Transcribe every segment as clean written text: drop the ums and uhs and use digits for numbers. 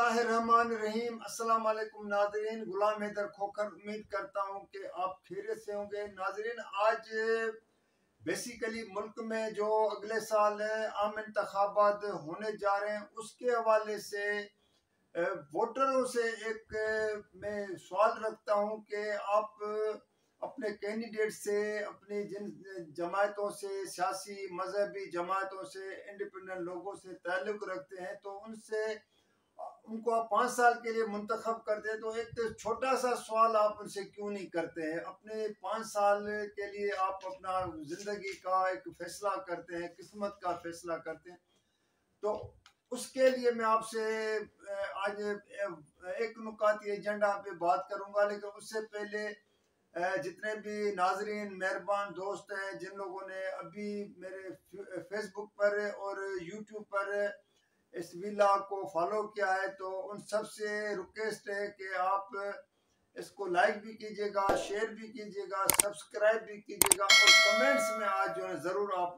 बिस्मिल्लाहिर्रहमानिर्रहीम। अस्सलाम वालेकुम नाज़रीन, गुलाम हैदर खोखर उम्मीद करता हूँ कि आप खैरियत से होंगे। नाज़रीन, आज बेसिकली मुल्क में जो अगले साल आम इंतखाबात होने जा रहे हैं उसके हवाले से वोटरों से मैं सवाल रखता हूँ कि आप अपने कैंडिडेट से, अपनी जिन जमातों से, सियासी मजहबी जमातों से, इंडिपेंडेंट लोगों से ताल्लुक़ रखते हैं तो उनसे उनको आप 5 साल के लिए मुंतखब करते हैं तो एक तो छोटा सा सवाल आप उनसे क्यों नहीं करते हैं? अपने 5 साल के लिए आप अपना ज़िंदगी का एक फैसला करते हैं, किस्मत का फैसला करते हैं। तो उसके लिए मैं आपसे आज एक नुकाती एजेंडा पे बात करूंगा, लेकिन उससे पहले जितने भी नाजरीन मेहरबान दोस्त हैं जिन लोगों ने अभी मेरे फेसबुक पर और यूट्यूब पर इस विला को फॉलो किया है तो उन सब से रिक्वेस्ट है कि आप इसको लाइक भी कीजिएगा, शेयर भी कीजिएगा, सब्सक्राइब भी कीजिएगा और कमेंट्स में आज जो है ज़रूर आप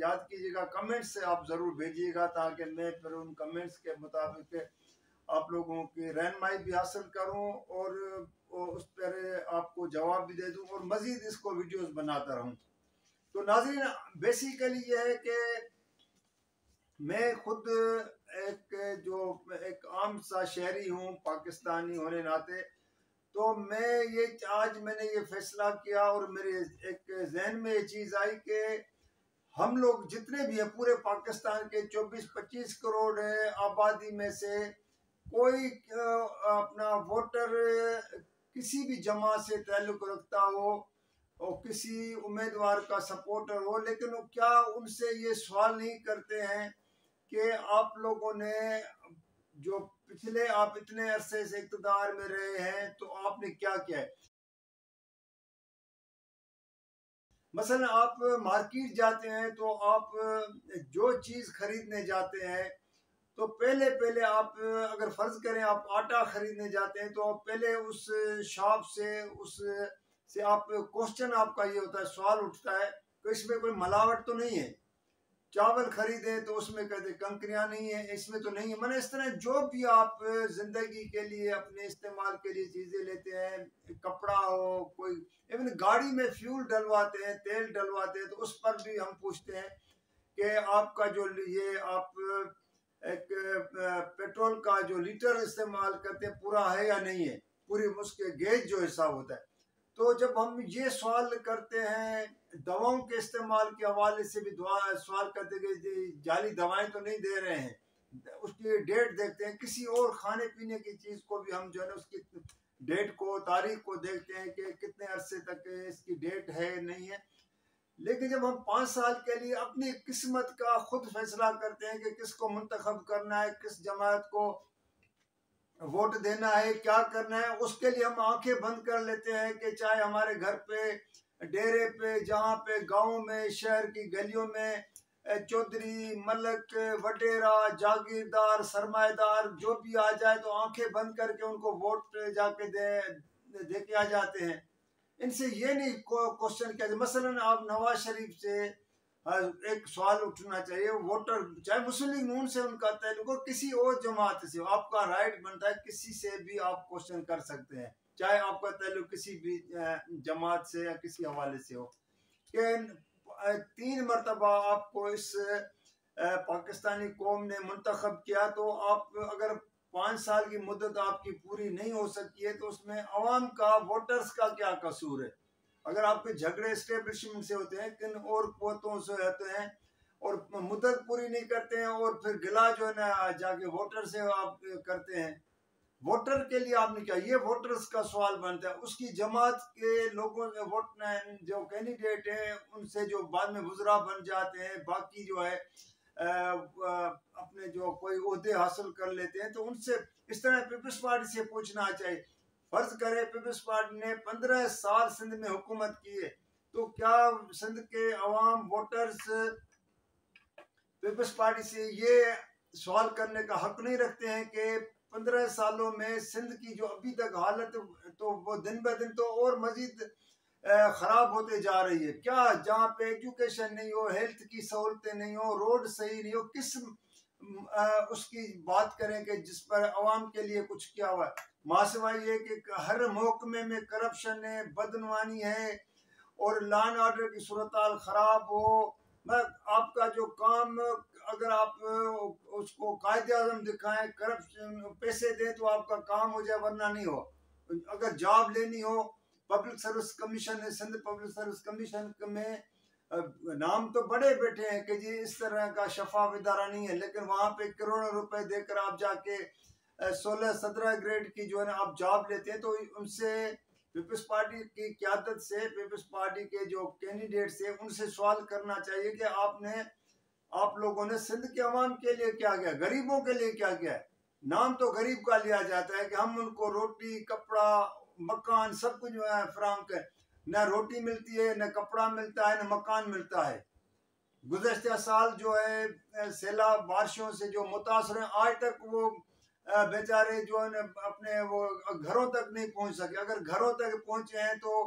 याद कीजिएगा, कमेंट्स से आप ज़रूर भेजिएगा ताकि मैं फिर उन कमेंट्स के मुताबिक आप लोगों की रहनुमाई भी हासिल करूं और उस पर आपको जवाब भी दे दूं और मज़ीद इसको वीडियोस बनाता रहूं। तो नाज़रीन, बेसिकली ये है कि मैं खुद एक आम सा शहरी हूँ पाकिस्तानी होने नाते। तो मैंने ये फैसला किया और मेरे एक जहन में ये चीज़ आई कि हम लोग जितने भी हैं पूरे पाकिस्तान के 24-25 करोड़ आबादी में से कोई अपना वोटर किसी भी जमात से ताल्लुक़ रखता हो और किसी उम्मीदवार का सपोर्टर हो, लेकिन वो क्या उनसे ये सवाल नहीं करते हैं कि आप लोगों ने जो पिछले आप इतने अरसे से इक़्तिदार में रहे हैं तो आपने क्या किया है। मसलन आप मार्केट जाते हैं तो आप जो चीज़ खरीदने जाते हैं तो पहले पहले आप अगर फ़र्ज़ करें आप आटा खरीदने जाते हैं तो आप पहले उस शॉप से आप क्वेश्चन आपका ये होता है, सवाल उठता है कि इसमें कोई मिलावट तो नहीं है। चावल खरीदें तो उसमें कहते कंकरियाँ नहीं है, इसमें तो नहीं है। मैंने इस तरह जो भी आप ज़िंदगी के लिए अपने इस्तेमाल के लिए चीज़ें लेते हैं, कपड़ा हो, कोई इवन गाड़ी में फ्यूल डलवाते हैं, तेल डलवाते हैं, तो उस पर भी हम पूछते हैं कि आपका जो ये आप एक पेट्रोल का जो लीटर इस्तेमाल करते हैं पूरा है या नहीं है, पूरी उसके गेज जो हिसाब होता है। तो जब हम ये सवाल करते हैं दवाओं के इस्तेमाल के हवाले से भी सवाल करते कि जाली दवाएं तो नहीं दे रहे हैं, उसकी डेट देखते हैं। किसी और खाने पीने की चीज़ को भी हम जो है ना उसकी डेट को, तारीख को देखते हैं कि कितने अरसे तक इसकी डेट है नहीं है। लेकिन जब हम 5 साल के लिए अपनी किस्मत का खुद फैसला करते हैं कि किसको मुंतखब करना है, किस जमात को वोट देना है, क्या करना है, उसके लिए हम आंखें बंद कर लेते हैं कि चाहे हमारे घर पे, डेरे पे, जहाँ पे, गांव में, शहर की गलियों में चौधरी, मलक, वडेरा, जागीरदार, सरमाएदार जो भी आ जाए तो आंखें बंद करके उनको वोट जाके दे के आ जाते हैं। इनसे ये नहीं क्वेश्चन किया। मसलन आप नवाज शरीफ से एक सवाल उठना चाहिए, वोटर चाहे मुस्लिम नून से उनका ताल्लुक हो, किसी और जमात से हो, आपका राइट बनता है किसी से भी आप क्वेश्चन कर सकते हैं, चाहे आपका ताल्लुक किसी भी जमात से या किसी हवाले से हो। कि 3 मरतबा आपको इस पाकिस्तानी कौम ने मुंतखब किया तो आप अगर 5 साल की मुद्दत आपकी पूरी नहीं हो सकती है तो उसमें अवाम का, वोटर्स का क्या कसूर है? अगर आपके झगड़े एस्टेब्लिशमेंट से होते हैं, किन और कुव्वतों से होते हैं और मुद्दत पूरी नहीं करते हैं और फिर गिला जो है ना जाके वोटर से आप करते हैं, वोटर के लिए आपने क्या, ये वोटर्स का सवाल बनता है। उसकी जमात के लोगों से वोट जो कैंडिडेट है उनसे जो बाद में वज़रा बन जाते हैं, बाकी जो है अपने जो कोई ओहदे हासिल कर लेते हैं, तो उनसे इस तरह पीपल्स पार्टी से पूछना चाहिए। फर्ज करे पीपल्स पार्टी ने 15 साल सिंध में हुकूमत की है तो क्या सिंध के अवाम वोटर्स पीपल्स पार्टी से ये सवाल करने का हक नहीं रखते हैं कि 15 सालों में सिंध की जो अभी तक हालत तो वो दिन ब दिन तो और मजीद ख़राब होते जा रही है। क्या जहाँ पे एजुकेशन नहीं हो, हेल्थ की सहूलतें नहीं हो, रोड सही नहीं हो, किस उसकी बात करें कि जिस पर अवाम के लिए कुछ किया हुआ है। मासवा ये कि हर महकमे में करप्शन है, बदनवानी है और लॉ एंड ऑर्डर की सूरत हाल ख़राब हो। मैं आपका जो काम, अगर आप उसको कायदे आज़म दिखाएं, करप्शन पैसे दें तो आपका काम हो जाए, वरना नहीं हो। अगर जॉब लेनी हो, पब्लिक सर्विस कमीशन है, सिंध पब्लिक सर्विस कमीशन में नाम तो बड़े बैठे हैं कि जी इस तरह का शफाफ इदारा नहीं है, लेकिन वहाँ पे करोड़ों रुपए देकर आप जाके 16-17 ग्रेड की जो है ना आप जॉब लेते हैं, तो उनसे पीपल्स पार्टी की क़यादत से, पीपल्स पार्टी के जो कैंडिडेट्स हैं, उनसे सवाल करना चाहिए कि आप लोगों ने सिंध के अवाम के लिए क्या किया, गरीबों के लिए क्या किया है। नाम तो गरीब का लिया जाता है कि हम उनको रोटी, कपड़ा, मकान सब कुछ जो है फराहम कर, न रोटी मिलती है, न कपड़ा मिलता है, न मकान मिलता है। गुज़श्ता साल जो है सैलाब बारिशों से जो मुतासर हैं, आज तक वो बेचारे जो है अपने वो घरों तक नहीं पहुंच सके। अगर घरों तक पहुंचे हैं तो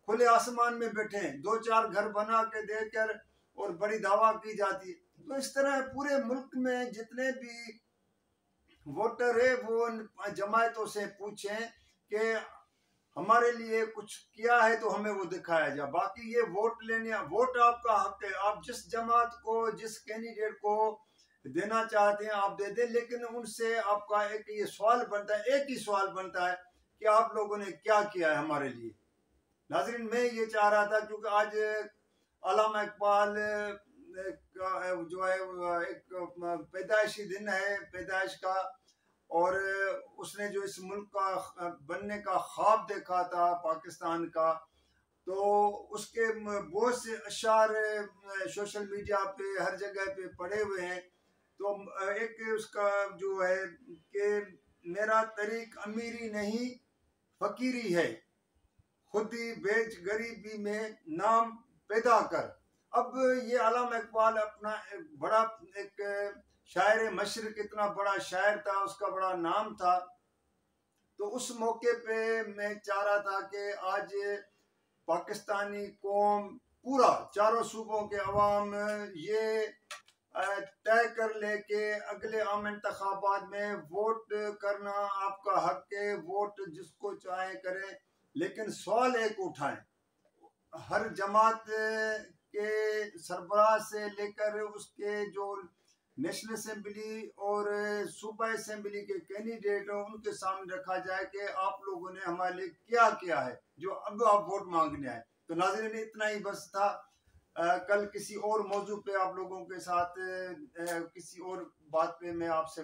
खुले आसमान में बैठे हैं, 2-4 घर बना के देकर और बड़ी दावा की जाती है। तो इस तरह पूरे मुल्क में जितने भी वोटर है वो जमायतों से पूछें कि हमारे लिए कुछ किया है तो हमें वो दिखाया जाए। बाकी ये वोट लेने, वोट आपका हक है, आप जिस जमात को, जिस कैंडिडेट को देना चाहते हैं आप दे दें, लेकिन उनसे आपका एक ये सवाल बनता है, एक ही सवाल बनता है कि आप लोगों ने क्या किया है हमारे लिए। नाज़रीन, मैं ये चाह रहा था क्योंकि आज अल्लामा इकबाल का जो है एक पैदाइशी दिन है, पैदाइश का, और उसने जो इस मुल्क का बनने का ख्वाब देखा था पाकिस्तान का, तो उसके बहुत से अशार सोशल मीडिया पे हर जगह पे पड़े हुए हैं। तो एक उसका जो है कि मेरा तरीक अमीरी नहीं फकीरी है, खुदी बेच गरीबी में नाम पैदा कर। अब ये अल्लामा इकबाल अपना एक बड़ा एक शायर मशरिक, इतना बड़ा शायर था, उसका बड़ा नाम था। तो उस मौके पे मैं चाह रहा था कि आज पाकिस्तानी कौम, पूरा चारों सूबों के अवाम ये तय कर ले कि अगले आम इंतखाबात में वोट करना आपका हक है, वोट जिसको चाहे करें, लेकिन सवाल एक उठाएं, हर जमात के सरबराह से लेकर उसके जो नेशनल असेंबली और सूबा असेंबली के कैंडिडेट हैं उनके सामने रखा जाए कि आप लोगों ने हमारे लिए क्या किया है जो अब आप वोट मांगने आए। तो नाज़रीन, इतना ही बस था। कल किसी और मौजू पे आप लोगों के साथ किसी और बात पे मैं आपसे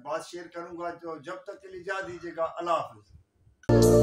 बात शेयर करूंगा। तो जब तक के लिए इजाज़त दीजिएगा। अल्लाह हाफ़िज़।